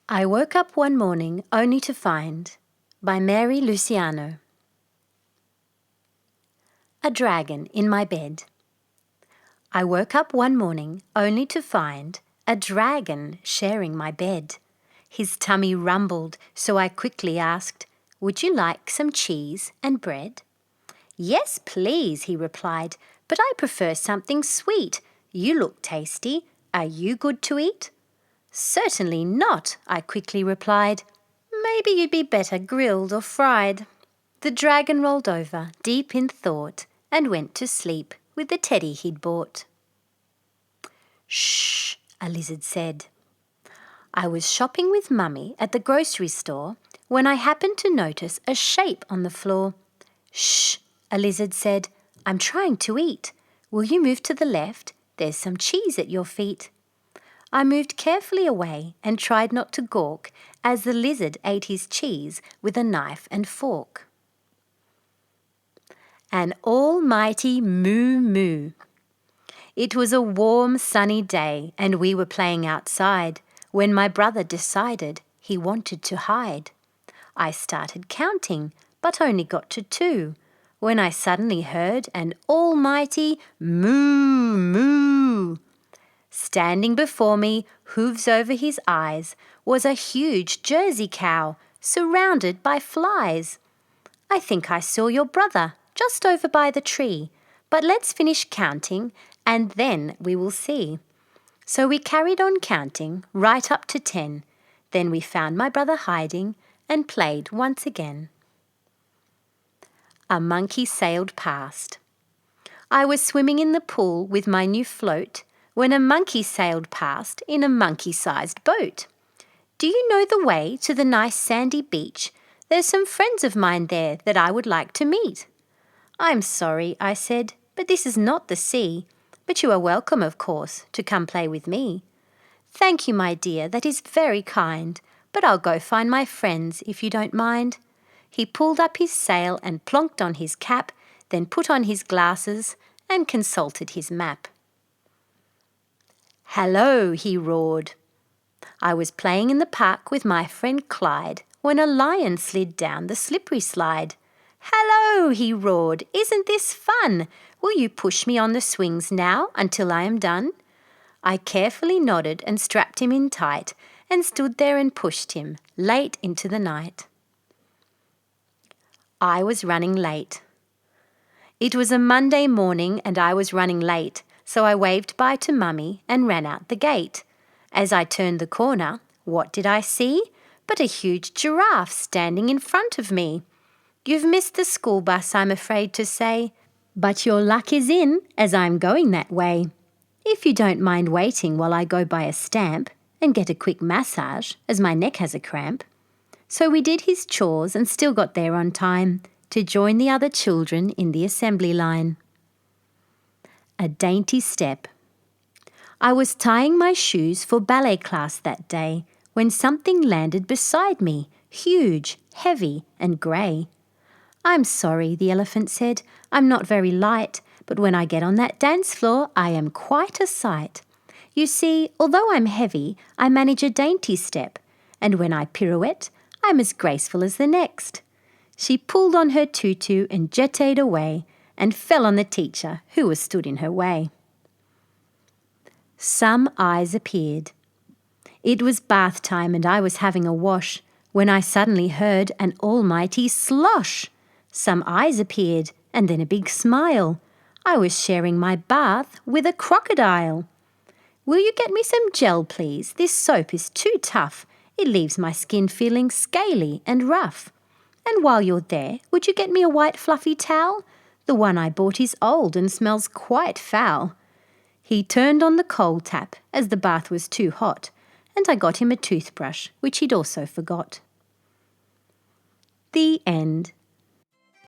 I woke up one morning only to find, by Mary Luciano. A dragon in my bed. I woke up one morning only to find a dragon sharing my bed. His tummy rumbled, so I quickly asked, "Would you like some cheese and bread?" "Yes, please," he replied, "but I prefer something sweet. You look tasty. Are you good to eat?" "Certainly not," I quickly replied. "Maybe you'd be better grilled or fried." The dragon rolled over, deep in thought, and went to sleep with the teddy he'd bought. "Shh," a lizard said. I was shopping with Mummy at the grocery store when I happened to notice a shape on the floor. "Shh," a lizard said, "I'm trying to eat. Will you move to the left? There's some cheese at your feet." I moved carefully away and tried not to gawk as the lizard ate his cheese with a knife and fork. An almighty moo moo. It was a warm, sunny day and we were playing outside when my brother decided he wanted to hide. I started counting, but only got to 2 when I suddenly heard an almighty moo moo. Standing before me, hooves over his eyes, was a huge Jersey cow surrounded by flies. "I think I saw your brother just over by the tree, but let's finish counting and then we will see." So we carried on counting right up to 10. Then we found my brother hiding and played once again. A monkey sailed past. I was swimming in the pool with my new float when a monkey sailed past in a monkey-sized boat. "Do you know the way to the nice sandy beach? There's some friends of mine there that I would like to meet." "I'm sorry," I said, "but this is not the sea. But you are welcome, of course, to come play with me." "Thank you, my dear, that is very kind, but I'll go find my friends if you don't mind." He pulled up his sail and plonked on his cap, then put on his glasses and consulted his map. "Hello," he roared. I was playing in the park with my friend Clyde when a lion slid down the slippery slide. "Hello," he roared, "isn't this fun? Will you push me on the swings now until I am done?" I carefully nodded and strapped him in tight and stood there and pushed him late into the night. I was running late. It was a Monday morning and I was running late, so I waved bye to Mummy and ran out the gate. As I turned the corner, what did I see but a huge giraffe standing in front of me. "You've missed the school bus, I'm afraid to say, but your luck is in as I'm going that way. If you don't mind waiting while I go buy a stamp and get a quick massage as my neck has a cramp." So we did his chores and still got there on time to join the other children in the assembly line. A dainty step. I was tying my shoes for ballet class that day when something landed beside me, huge, heavy and grey. "I'm sorry," the elephant said, "I'm not very light, but when I get on that dance floor I am quite a sight. You see, although I'm heavy, I manage a dainty step, and when I pirouette, I'm as graceful as the next." She pulled on her tutu and jetted away and fell on the teacher who was stood in her way. Some eyes appeared. It was bath time and I was having a wash when I suddenly heard an almighty slosh. Some eyes appeared and then a big smile. I was sharing my bath with a crocodile. "Will you get me some gel, please? This soap is too tough. It leaves my skin feeling scaly and rough. And while you're there, would you get me a white fluffy towel? The one I bought is old and smells quite foul." He turned on the coal tap as the bath was too hot, and I got him a toothbrush, which he'd also forgot. The end.